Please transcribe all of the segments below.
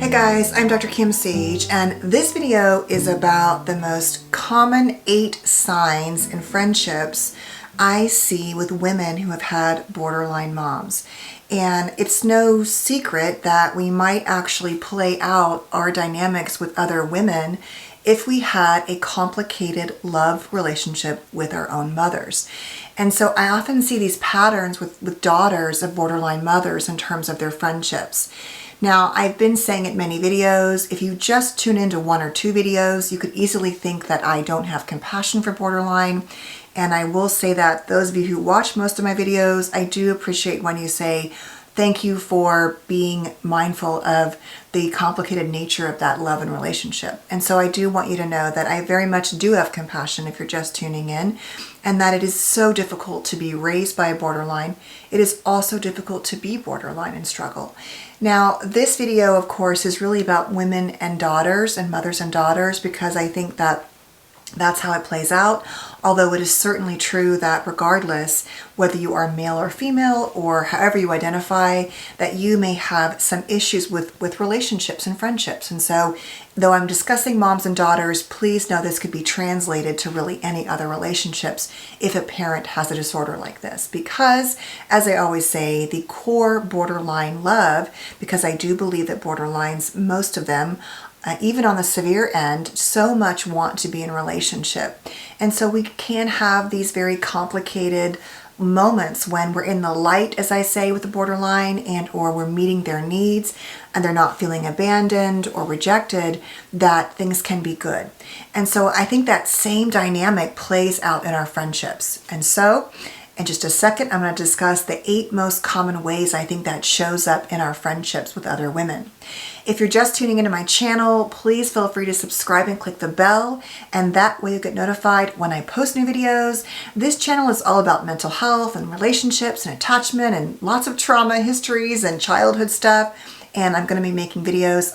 Hey guys, I'm Dr. Kim Sage, and this video is about the most common 8 signs in friendships I see with women who have had borderline moms. And it's no secret that we might actually play out our dynamics with other women if we had a complicated love relationship with our own mothers. And so I often see these patterns with daughters of borderline mothers in terms of their friendships. Now, I've been saying in many videos, if you just tune into 1 or 2 videos, you could easily think that I don't have compassion for borderline. And I will say that those of you who watch most of my videos, I do appreciate when you say, thank you for being mindful of the complicated nature of that love and relationship. And so I do want you to know that I very much do have compassion if you're just tuning in, and that it is so difficult to be raised by a borderline. It is also difficult to be borderline and struggle. Now, this video, of course, is really about women and daughters and mothers and daughters, because I think that that's how it plays out. Although it is certainly true that regardless whether you are male or female or however you identify, that you may have some issues with relationships and friendships. And so though I'm discussing moms and daughters, please know this could be translated to really any other relationships if a parent has a disorder like this. Because, as I always say, the core borderline love, because I do believe that borderlines, most of them, even on the severe end, so much want to be in a relationship. And so we can have these very complicated moments when we're in the light, as I say, with the borderline, and or we're meeting their needs and they're not feeling abandoned or rejected, that things can be good. And so I think that same dynamic plays out in our friendships. And so in just a second, I'm going to discuss the 8 most common ways I think that shows up in our friendships with other women. If you're just tuning into my channel, please feel free to subscribe and click the bell, and that way you'll get notified when I post new videos. This channel is all about mental health and relationships and attachment and lots of trauma histories and childhood stuff. And I'm going to be making videos,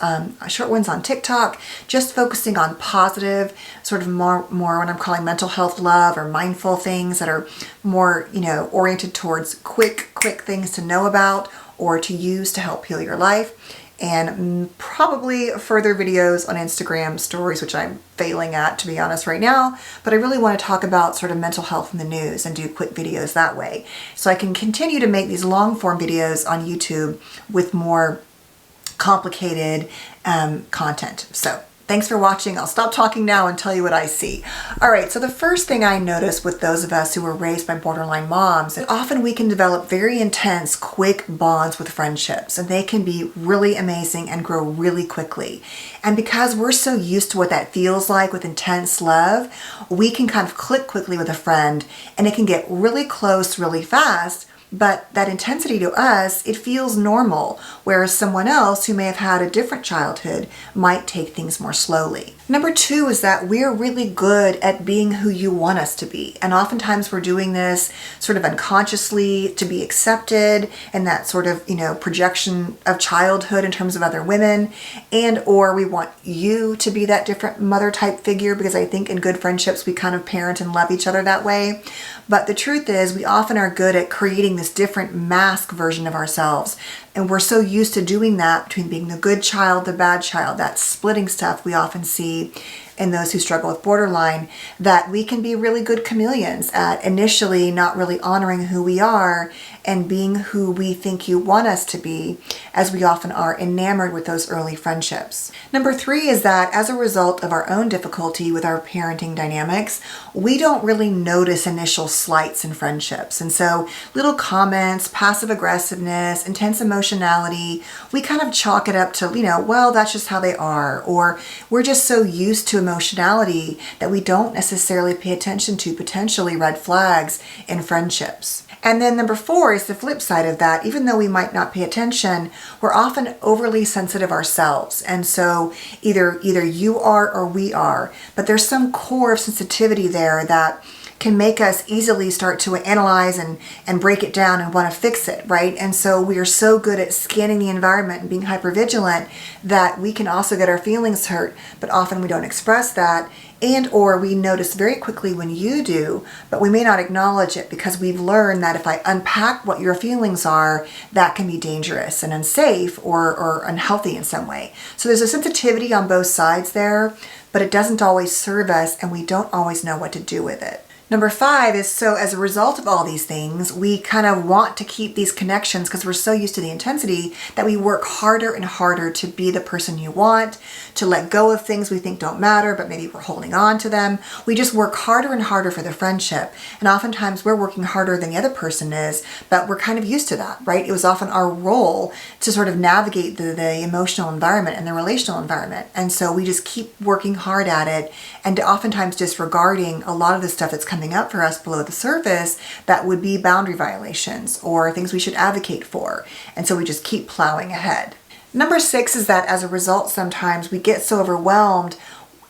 short ones on TikTok, just focusing on positive, sort of more what I'm calling mental health love or mindful things that are more, oriented towards quick things to know about or to use to help heal your life. And probably further videos on Instagram stories, which I'm failing at, to be honest, right now. But I really want to talk about sort of mental health in the news and do quick videos that way. So I can continue to make these long form videos on YouTube with more complicated content. So thanks for watching. I'll stop talking now and tell you what I see. All right, so the first thing I notice with those of us who were raised by borderline moms, that often we can develop very intense, quick bonds with friendships, and they can be really amazing and grow really quickly. And because we're so used to what that feels like with intense love, we can kind of click quickly with a friend, and it can get really close really fast. But that intensity to us, it feels normal, whereas someone else who may have had a different childhood might take things more slowly. Number 2 is that we're really good at being who you want us to be. And oftentimes we're doing this sort of unconsciously to be accepted, and that sort of, projection of childhood in terms of other women, and or we want you to be that different mother type figure, because I think in good friendships we kind of parent and love each other that way. But the truth is we often are good at creating this different mask version of ourselves. And we're so used to doing that between being the good child, the bad child, that splitting stuff we often see in those who struggle with borderline, that we can be really good chameleons at initially not really honoring who we are and being who we think you want us to be, as we often are enamored with those early friendships. Number 3 is that as a result of our own difficulty with our parenting dynamics, we don't really notice initial slights in friendships. And so little comments, passive aggressiveness, intense emotionality, we kind of chalk it up to, well, that's just how they are. Or we're just so used to emotionality that we don't necessarily pay attention to potentially red flags in friendships. And then number 4 is the flip side of that. Even though we might not pay attention, we're often overly sensitive ourselves. And so either you are or we are, but there's some core of sensitivity there that can make us easily start to analyze and break it down and want to fix it, right? And so we are so good at scanning the environment and being hypervigilant that we can also get our feelings hurt, but often we don't express that. And or we notice very quickly when you do, but we may not acknowledge it because we've learned that if I unpack what your feelings are, that can be dangerous and unsafe or unhealthy in some way. So there's a sensitivity on both sides there, but it doesn't always serve us and we don't always know what to do with it. Number 5 is, so as a result of all these things, we kind of want to keep these connections because we're so used to the intensity that we work harder and harder to be the person you want, to let go of things we think don't matter, but maybe we're holding on to them. We just work harder and harder for the friendship. And oftentimes we're working harder than the other person is, but we're kind of used to that, right? It was often our role to sort of navigate the emotional environment and the relational environment. And so we just keep working hard at it and oftentimes disregarding a lot of the stuff that's coming up for us below the surface that would be boundary violations or things we should advocate for. And so we just keep plowing ahead. Number 6 is that as a result, sometimes we get so overwhelmed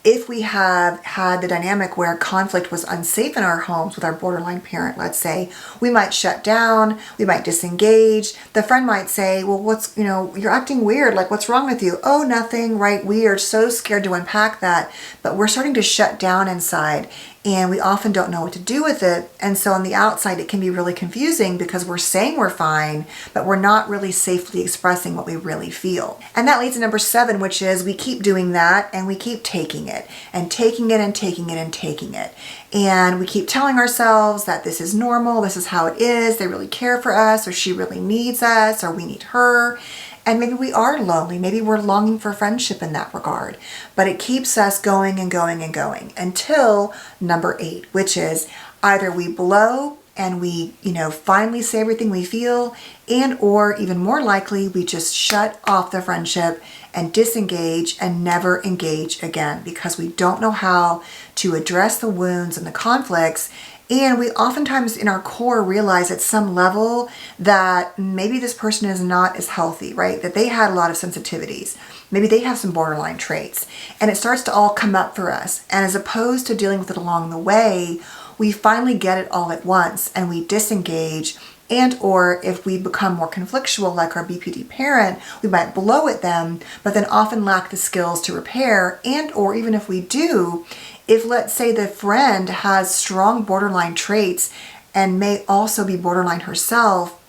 if we have had the dynamic where conflict was unsafe in our homes with our borderline parent, let's say, we might shut down, we might disengage. The friend might say, well, you're acting weird. Like, what's wrong with you? Oh, nothing, right? We are so scared to unpack that, but we're starting to shut down inside and we often don't know what to do with it. And so on the outside, it can be really confusing because we're saying we're fine, but we're not really safely expressing what we really feel. And that leads to number 7, which is we keep doing that and we keep taking it and taking it and taking it and taking it. And we keep telling ourselves that this is normal, this is how it is, they really care for us, or she really needs us, or we need her. And maybe we are lonely, maybe we're longing for friendship in that regard, but it keeps us going and going and going until number 8, which is either we blow and we, finally say everything we feel, and or even more likely, we just shut off the friendship and disengage and never engage again because we don't know how to address the wounds and the conflicts. And we oftentimes in our core realize at some level that maybe this person is not as healthy, right? That they had a lot of sensitivities. Maybe they have some borderline traits. And it starts to all come up for us. And as opposed to dealing with it along the way, we finally get it all at once and we disengage. And or if we become more conflictual like our BPD parent, we might blow at them, but then often lack the skills to repair. And or even if we do, if let's say the friend has strong borderline traits and may also be borderline herself,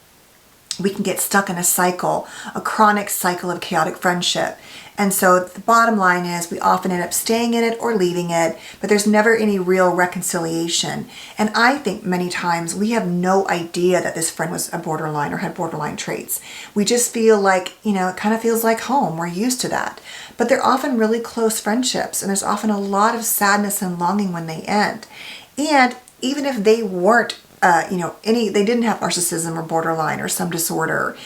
we can get stuck in a cycle, a chronic cycle of chaotic friendship. And so the bottom line is we often end up staying in it or leaving it, but there's never any real reconciliation. And I think many times we have no idea that this friend was a borderline or had borderline traits. We just feel like, it kind of feels like home. We're used to that. But they're often really close friendships, and there's often a lot of sadness and longing when they end. And even if they weren't, they didn't have narcissism or borderline or some disorder,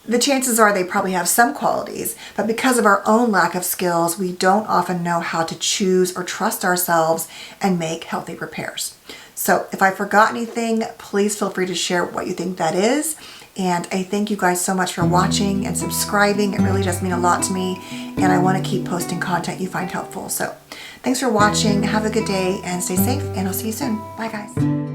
the chances are they probably have some qualities, but because of our own lack of skills, we don't often know how to choose or trust ourselves and make healthy repairs. So if I forgot anything, please feel free to share what you think that is. And I thank you guys so much for watching and subscribing. It really does mean a lot to me, and I want to keep posting content you find helpful. So thanks for watching. Have a good day and stay safe, and I'll see you soon. Bye, guys.